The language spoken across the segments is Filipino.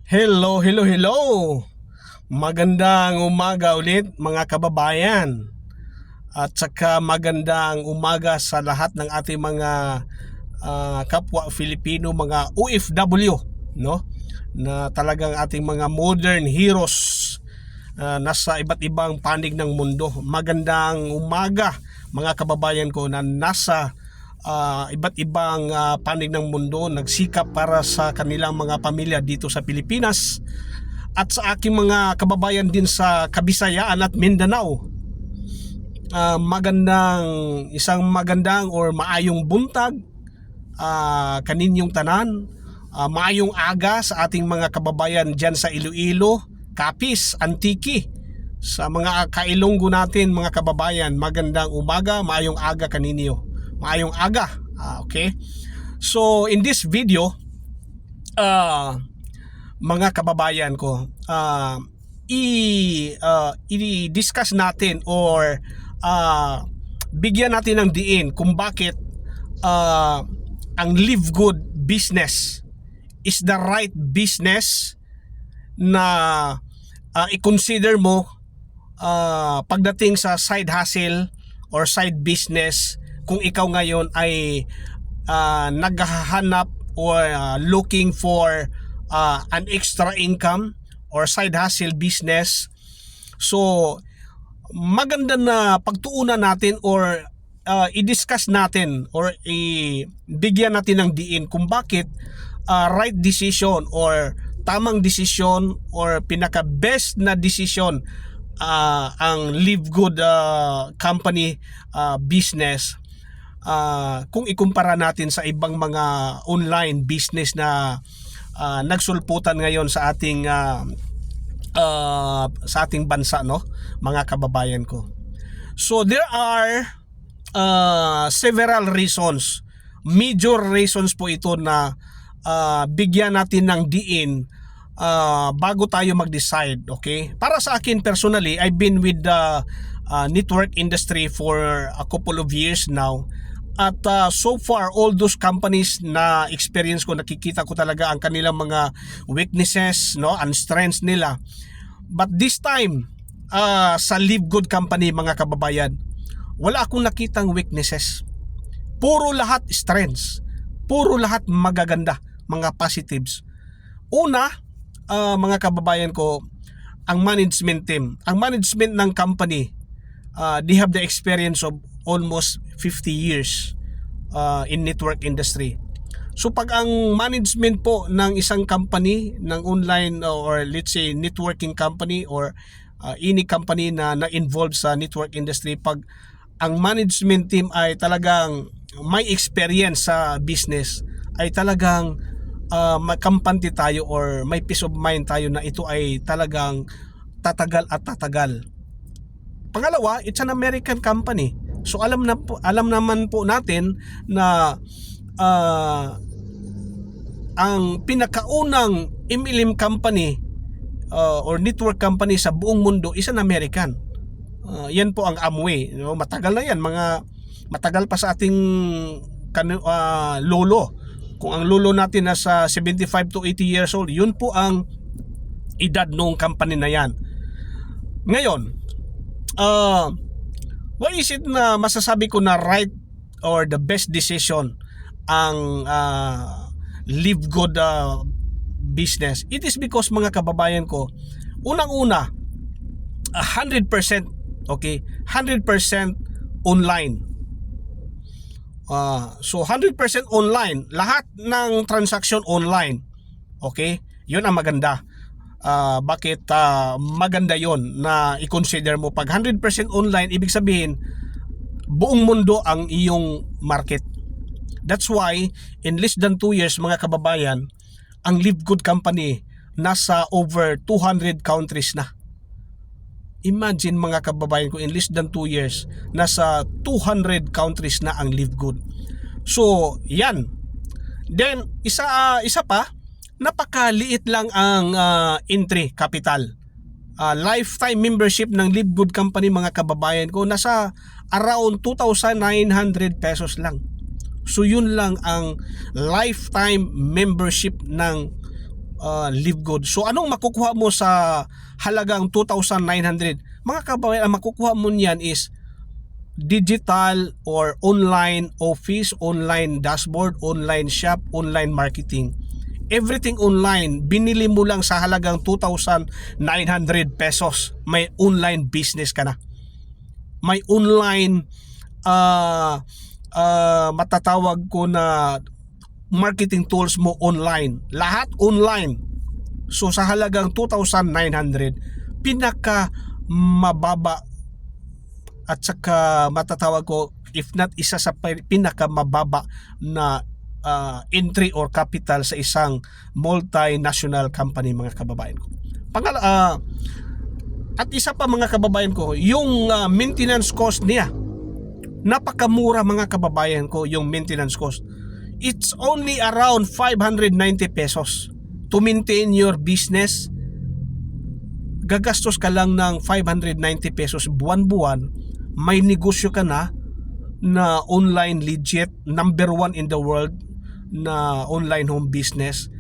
Hello, hello, hello! Magandang umaga ulit mga kababayan. At saka magandang umaga sa lahat ng ating mga kapwa Filipino, mga OFW, no? Na talagang ating mga modern heroes nasa iba't ibang panig ng mundo. Magandang umaga mga kababayan ko na nasa iba't ibang panig ng mundo, nagsikap para sa kanilang mga pamilya dito sa Pilipinas at sa aking mga kababayan din sa Kabisayaan at Mindanao. Isang magandang or maayong buntag kaninyong tanan. Maayong aga sa ating mga kababayan dyan sa Iloilo, Capiz, Antique. Sa mga kailonggo natin mga kababayan, magandang umaga, maayong aga kaninyo. Maayong aga. Okay. So in this video, mga kababayan ko, i-discuss natin or bigyan natin ng diin kung bakit ang Live Good business is the right business na i-consider mo pagdating sa side hustle or side business kung ikaw ngayon ay naghahanap or looking for an extra income or side hustle business. So maganda na pagtuunan natin or i-discuss natin or bigyan natin ng diin kung bakit right decision or tamang decision or pinaka best na decision ang Live Good company business kung ikumpara natin sa ibang mga online business na nagsulputan ngayon sa ating bansa, no, mga kababayan ko. So there are several reasons, major reasons po ito na bigyan natin ng diin bago tayo mag-decide. Okay, para sa akin personally, I've been with the network industry for a couple of years now. At so far, all those companies na experience ko, nakikita ko talaga ang kanilang mga weaknesses, no, and strengths nila. But this time, sa Live Good company, mga kababayan, wala akong nakitang weaknesses. Puro lahat strengths. Puro lahat magaganda, mga positives. Una, mga kababayan ko, ang management team. Ang management ng company, they have the experience of almost 50 years in network industry. So pag ang management po ng isang company, ng online or let's say networking company or any company na na-involved sa network industry, pag ang management team ay talagang may experience sa business, ay talagang makampante tayo or may peace of mind tayo na ito ay talagang tatagal at tatagal. Pangalawa, it's an American company. So alam naman po natin na ang pinakaunang MLM company or network company sa buong mundo is an American. Yan po ang Amway. Matagal na yan, matagal pa sa ating lolo. Kung ang lolo natin nasa 75 to 80 years old, yun po ang edad noong company na yan. Ngayon, why is it na masasabi ko na right or the best decision ang Live Good business? It is because, mga kababayan ko, unang-una, 100%, okay, 100% online. So 100% online, lahat ng transaction online. Okay? 'Yun ang maganda. Bakit maganda 'yon na i-consider mo? Pag 100% online, ibig sabihin buong mundo ang iyong market. That's why in less than 2 years, mga kababayan, ang Live Good company nasa over 200 countries na. Imagine, mga kababayan ko, in less than 2 years, nasa 200 countries na ang Live Good. So, yan. Then, isa pa, napakaliit lang ang entry capital. Lifetime membership ng Live Good company, mga kababayan ko, nasa around 2,900 pesos lang. So, yun lang ang lifetime membership ng Live Good. So anong makukuha mo sa halagang 2,900? Mga kababayan, ang makukuha mo niyan is digital or online office, online dashboard, online shop, online marketing. Everything online, binili mo lang sa halagang 2,900 pesos. May online business ka na. May online matatawag ko na marketing tools mo online. Lahat online. So sa halagang 2,900, pinaka mababa at saka matatawag ko, if not isa sa pinaka mababa na entry or capital sa isang multinational company, mga kababayan ko. At isa pa, mga kababayan ko, yung maintenance cost niya, napakamura, mga kababayan ko, yung maintenance cost. It's only around 590 pesos to maintain your business. Gagastos ka lang ng 590 pesos buwan-buwan, may negosyo ka na online, legit, number 1 in the world na online home business.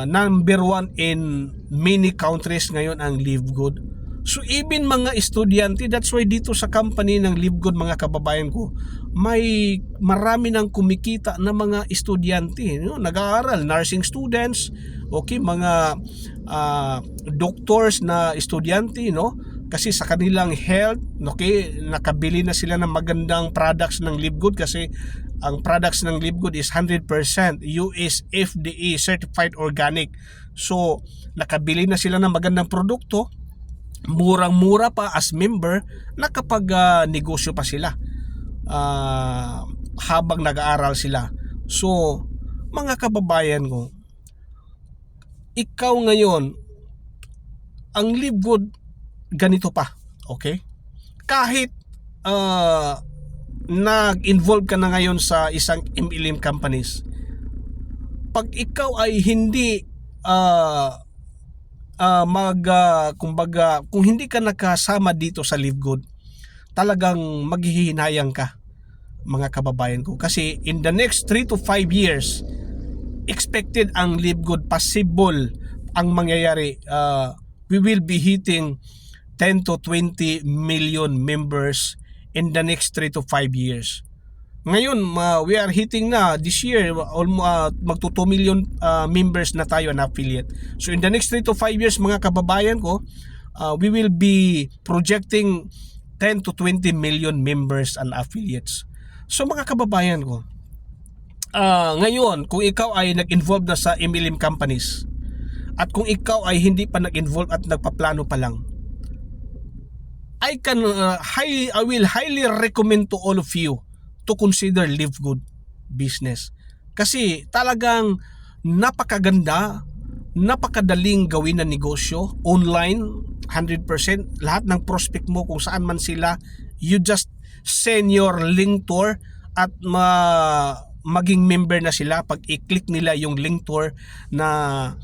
Number 1 in many countries ngayon ang Live Good. So even mga estudyante, that's why dito sa company ng Live Good, mga kababayan ko, may marami nang kumikita na mga estudyante, nag-aaral, nursing students, okay, mga doctors na estudyante, kasi sa kanilang health, okay, nakabili na sila ng magandang products ng Live Good, kasi ang products ng Live Good is 100% US FDA certified organic. So nakabili na sila ng magandang produkto, murang-mura pa as member, nakapag negosyo pa sila habang nag-aaral sila. So mga kababayan ko, ikaw ngayon, ang Live Good ganito pa, okay? Kahit nag-involve ka na ngayon sa isang MLM companies, pag ikaw ay hindi kumbaga, kung hindi ka nakasama dito sa Live Good, talagang maghihinayang ka, mga kababayan ko. Kasi in the next 3 to 5 years, expected ang Live Good, possible ang mangyayari, we will be hitting 10 to 20 million members in the next 3 to 5 years. Ngayon, we are hitting na this year, almost magto 2 million members na tayo na affiliate. So in the next 3 to 5 years, mga kababayan ko, we will be projecting 10 to 20 million members and affiliates. So mga kababayan ko, ngayon, kung ikaw ay nag-involve na sa MLM companies, at kung ikaw ay hindi pa nag-involve at nagpaplano pa lang, I will highly recommend to all of you to consider Live Good business. Kasi talagang napakaganda, napakadaling gawin na negosyo, online, 100%, lahat ng prospect mo kung saan man sila, you just send your link tour at maging member na sila pag i-click nila yung link tour na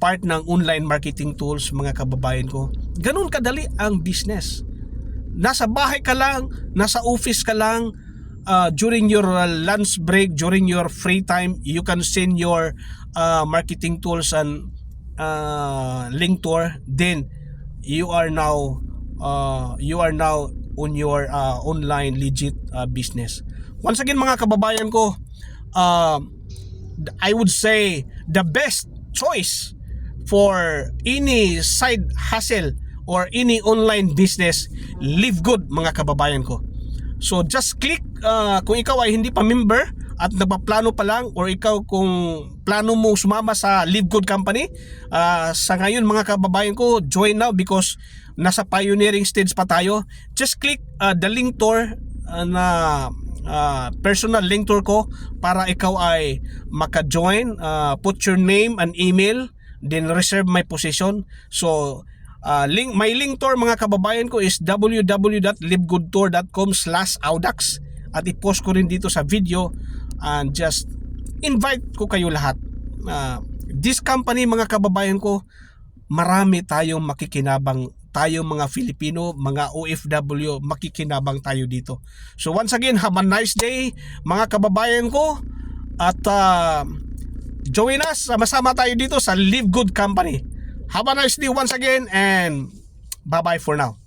part ng online marketing tools, mga kababayan ko. Ganun kadali ang business. Nasa bahay ka lang, nasa office ka lang, during your lunch break, during your free time, you can send your marketing tools and link tour. Then you are now on your online legit business. Once again, mga kababayan ko, I would say the best choice for any side hustle or any online business, Live Good, mga kababayan ko. So just click, kung ikaw ay hindi pa member at nagpaplano pa lang, or ikaw kung plano mo sumama sa Live Good company, sa ngayon, mga kababayan ko, join now because nasa pioneering stage pa tayo. Just click the link tour na personal link tour ko para ikaw ay maka-join. Put your name and email, then reserve my position. So my link tour, mga kababayan ko, is www.livegoodtour.com/audax, at i-post ko rin dito sa video, and just invite ko kayo lahat. This company, mga kababayan ko, marami tayong makikinabang, tayong mga Filipino, mga OFW, makikinabang tayo dito. So once again, have a nice day, mga kababayan ko, at join us, sama-sama tayo dito sa Live Good Company. Have a nice day once again and bye-bye for now.